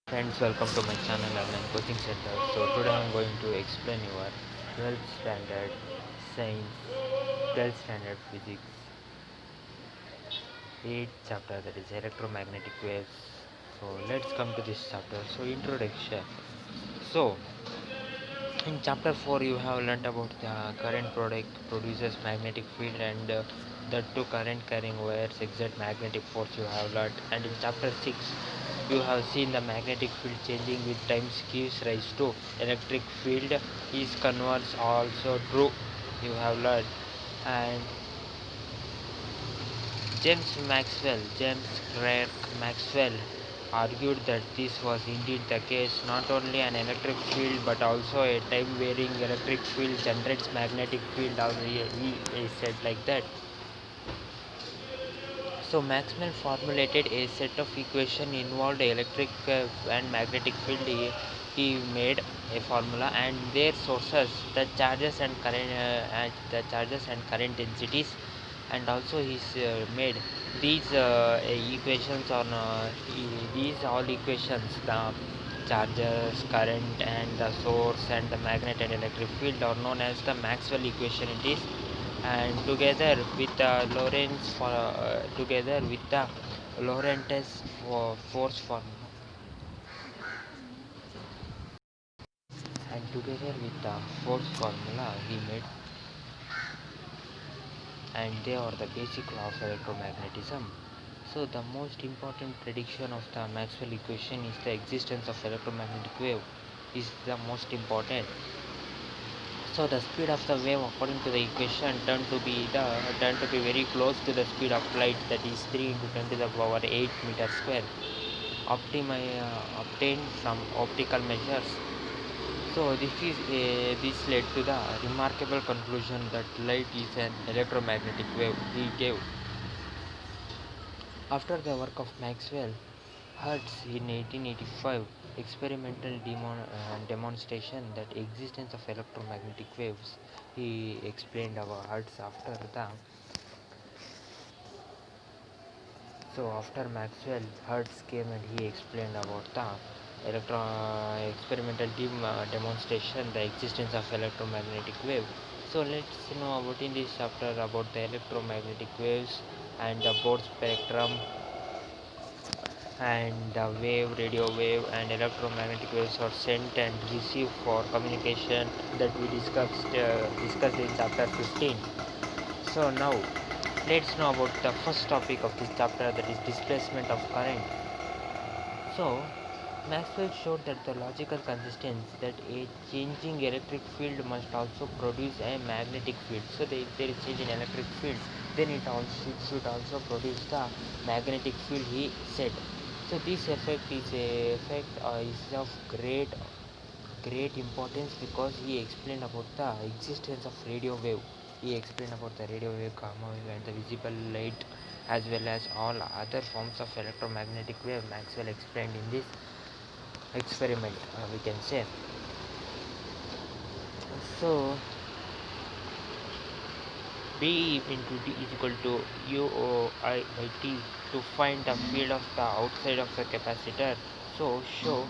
Friends, welcome to my channel Online Coaching Center. So today I am going to explain your 12th standard science, 12th standard physics, 8th chapter, that is electromagnetic waves. So let's come to this chapter. So introduction. So in chapter 4 you have learnt about the current product produces magnetic field and the two current carrying wires exert magnetic force you have learnt, and in chapter 6 you have seen the magnetic field changing with time gives rise to electric field is converse also true you have learned. And James Clerk Maxwell argued that this was indeed the case. Not only an electric field but also a time-varying electric field generates magnetic field. He said like that. So Maxwell formulated a set of equations involved electric and magnetic field. He made a formula and their sources, the charges and current densities, and also he's made these equations on these all equations, the charges, current, and the source, and the magnet and electric field are known as the Maxwell equation. It is, and together with the Lorentz force formula, and together with the force formula he made, and they are the basic law of electromagnetism. So the most important prediction of the Maxwell equation is the existence of electromagnetic wave is the most important. So the speed of the wave according to the equation turned to be very close to the speed of light, that is 3 into 10 to the power 8 meter square obtained from optical measures. So this led to the remarkable conclusion that light is an electromagnetic wave. He gave, after the work of Maxwell, Hertz in 1885 experimental demonstration that existence of electromagnetic waves. He explained about Hertz after Maxwell, Hertz came and he explained about the experimental demonstration the existence of electromagnetic wave. So let's know about in this chapter about the electromagnetic waves and the broad spectrum, and the radio wave and electromagnetic waves are sent and received for communication, that we discussed in chapter 15. So now let's know about the first topic of this chapter, that is displacement of current. So Maxwell showed that the logical consistence that a changing electric field must also produce a magnetic field. So if there is change in electric field, then it should also produce the magnetic field, he said. So this effect is of great importance because he explained about the existence of radio wave. He explained about the radio wave, gamma wave, and the visible light, as well as all other forms of electromagnetic wave. Maxwell explained in this experiment, we can say. So B into D is equal to UOI by T to find the field of the outside of the capacitor. So show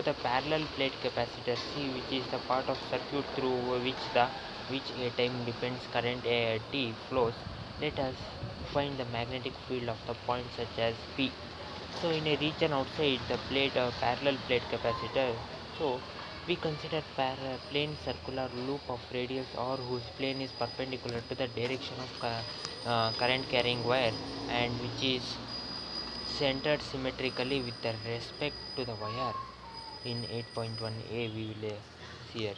the parallel plate capacitor C, which is the part of circuit through which a time depends current T flows. Let us find the magnetic field of the point such as P. So in a region outside the parallel plate capacitor, so we consider plane circular loop of radius or whose plane is perpendicular to the direction of current carrying wire, and which is centered symmetrically with the respect to the wire. In 8.1a we will see here.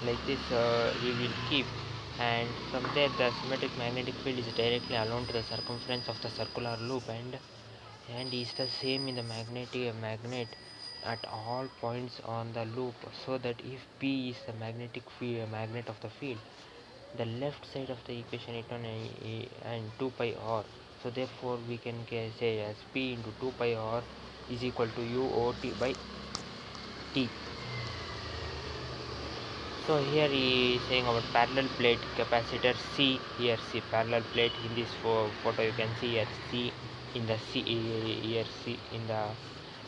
Like this we will keep, and from there the symmetric magnetic field is directly along to the circumference of the circular loop, and is the same in the magnet at all points on the loop, so that if P is the magnet of the field, the left side of the equation is on and 2 pi r. So therefore we can say as P into 2 pi r is equal to UOT by T. So here he is saying about parallel plate capacitor C. Here see parallel plate in this photo you can see here C in the C here C in the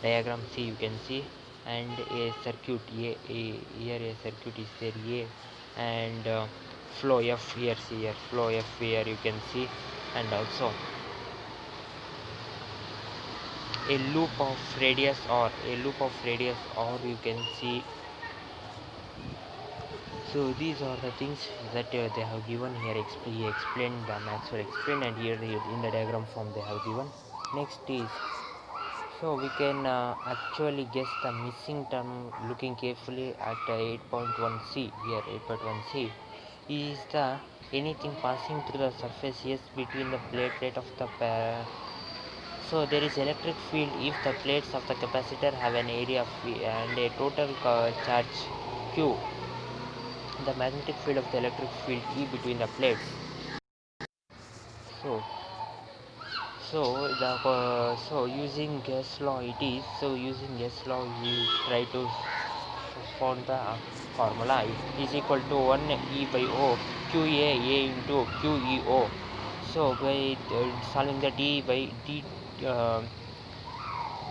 diagram C you can see, and a circuit here a circuit is there A, and flow F here see here flow F here you can see, and also a loop of radius or you can see. So these are the things that they have given here. He explained, the Maxwell explained, and here in the diagram form they have given. Next is, so we can actually guess the missing term looking carefully at 8.1c. Here 8.1c is the anything passing through the surface yes between the plate of the so there is electric field if the plates of the capacitor have an area and a total charge q. The magnetic field of the electric field E between the plates. So, so using Gauss law it is. So using Gauss law we try to found the formula is equal to 1 E by O QA A into QEO. So by solving that E by D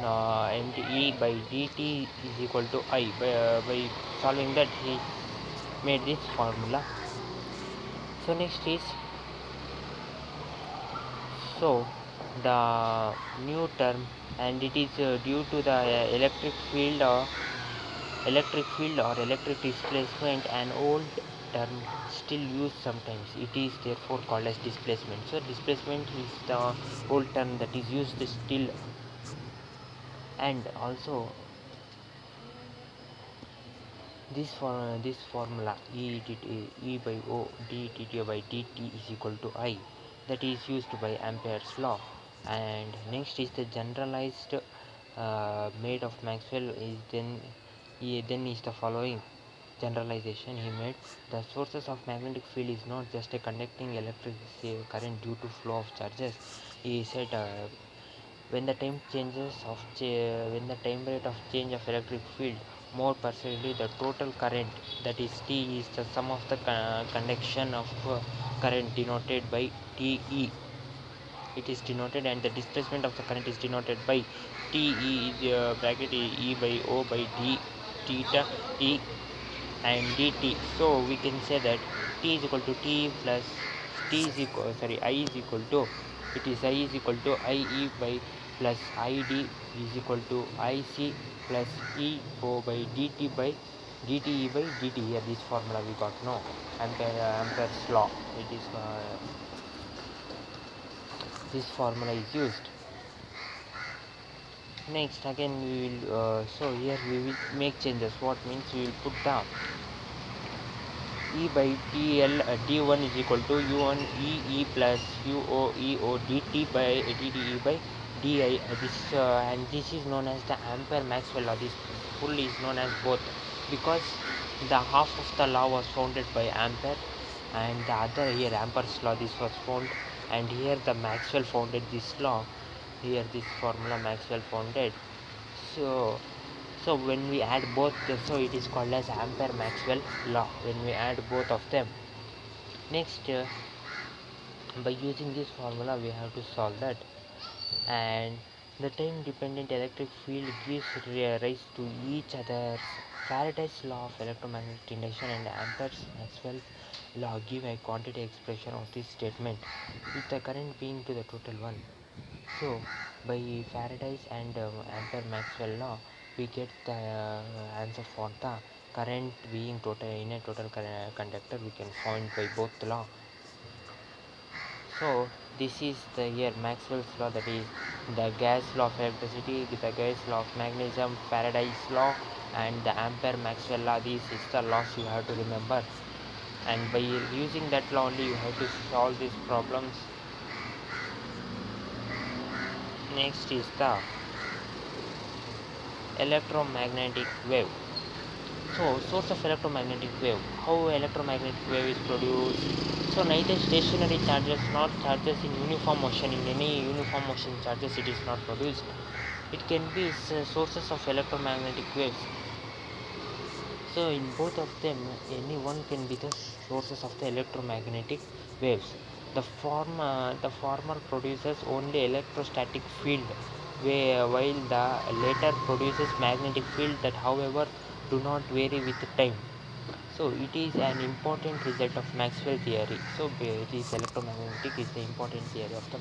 and E by dt is equal to I. By solving that he made this formula. So next is, so the new term, and it is due to the electric field or electric displacement, an old term still used sometimes. It is therefore called as displacement. So displacement is the old term that is used still, and also this formula E by O dT by dt is equal to I, that is used by Ampere's law. And next is the generalized made of Maxwell is then is the following generalization he made. The sources of magnetic field is not just a conducting electric current due to flow of charges. He said when the time when the time rate of change of electric field more precisely the total current, that is T, is the sum of the conduction of current denoted by TE. It is denoted, and the displacement of the current is denoted by TE is bracket E by O by D theta E and dt. So we can say that T is equal to T plus T is equal I is equal to, it is I is equal to IE by plus ID is equal to IC plus EO by dt by dte by dt. Here this formula we got, no, Ampere's law. It is this formula is used. Next again we will so here we will make changes. What means we will put down E by TL D1 is equal to U1 E plus UO EO dt by dt by di. This and this is known as the Ampere Maxwell law. This full is known as both, because the half of the law was founded by Ampere, and the other here Ampere's law this was found, and here the Maxwell founded this law. Here this formula Maxwell founded. So when we add both, so it is called as Ampere Maxwell law when we add both of them. Next by using this formula we have to solve that, and the time dependent electric field gives rise to each other. Faraday's law of electromagnetic induction and Ampere's Maxwell law give a quantity expression of this statement, with the current being to the total one. So by Faraday's and Ampere Maxwell law we get the answer for the current being total in a total conductor we can find by both the law. So this is the here Maxwell's law, that is the Gauss law of electricity, the Gauss law of magnetism, Faraday's law, and the Ampere Maxwell law. This is the laws you have to remember, and by using that law only you have to solve these problems. Next is the electromagnetic wave. So source of electromagnetic wave, how electromagnetic wave is produced. So neither stationary charges nor charges in uniform motion, in any uniform motion charges it is not produced. It can be sources of electromagnetic waves. So in both of them, any one can be the sources of the electromagnetic waves. The former produces only electrostatic field, while the latter produces magnetic field that, however, do not vary with time. So it is an important result of Maxwell theory. So this electromagnetic is the important theory of the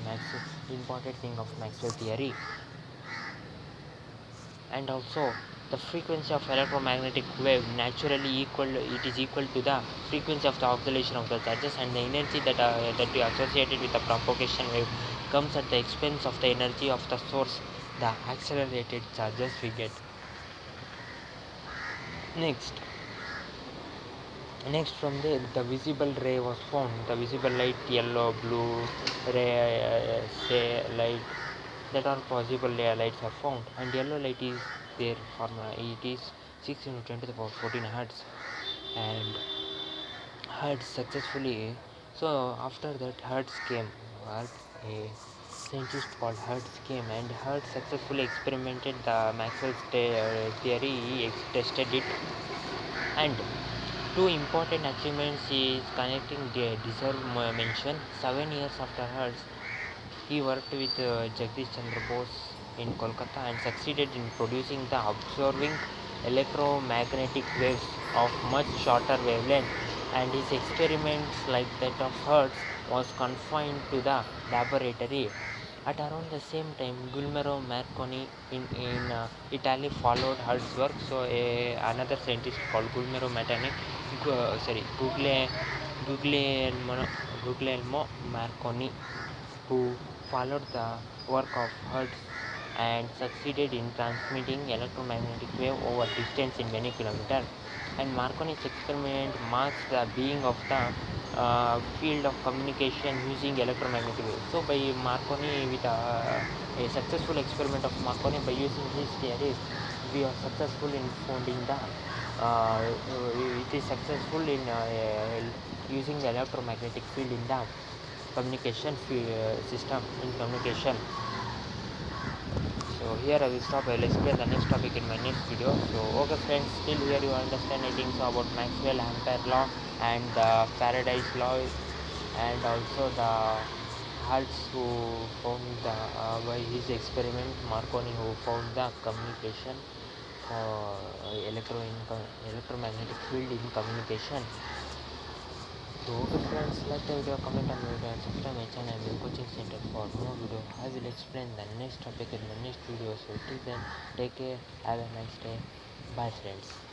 important thing of Maxwell theory. And also the frequency of electromagnetic wave naturally equal to the frequency of the oscillation of the charges, and the energy that we associated with the propagation wave comes at the expense of the energy of the source, the accelerated charges we get. Next from there, the visible ray was found. The visible light, yellow, blue ray, say light, that are possible lights are found, and yellow light is their formula. It is 6 into 10 to the power 14 hertz, and hertz successfully. So after that, Hertz came. A scientist called Hertz came, and Hertz successfully experimented the Maxwell's theory. He tested it, and two important achievements is connecting deserve mention. 7 years after Hertz, he worked with Jagdish Chandra Bose in Kolkata and succeeded in producing the absorbing electromagnetic waves of much shorter wavelength, and his experiments, like that of Hertz, was confined to the laboratory. At around the same time, Guglielmo Marconi in Italy followed Hertz's work. So another scientist called Guglielmo, Guglielmo Marconi, who followed the work of Hertz and succeeded in transmitting electromagnetic wave over distance in many kilometers. And Marconi's experiment marks the beginning of the field of communication using electromagnetic waves. So by Marconi, with a successful experiment of Marconi, by using his theories, we are successful in finding the it is successful in using the electromagnetic field in the communication system in communication. So here I will stop. I will explain the next topic in my next video. So okay friends, still here you understand I think so about Maxwell Ampere law and the Faraday's law, and also the Hertz who found the by his experiment, Marconi who found the communication for electromagnetic field in communication. So okay friends, like the video, comment on the video, and subscribe my channel and coaching center for more video. I will explain the next topic in my next video. So till then, take care, have a nice day, bye friends.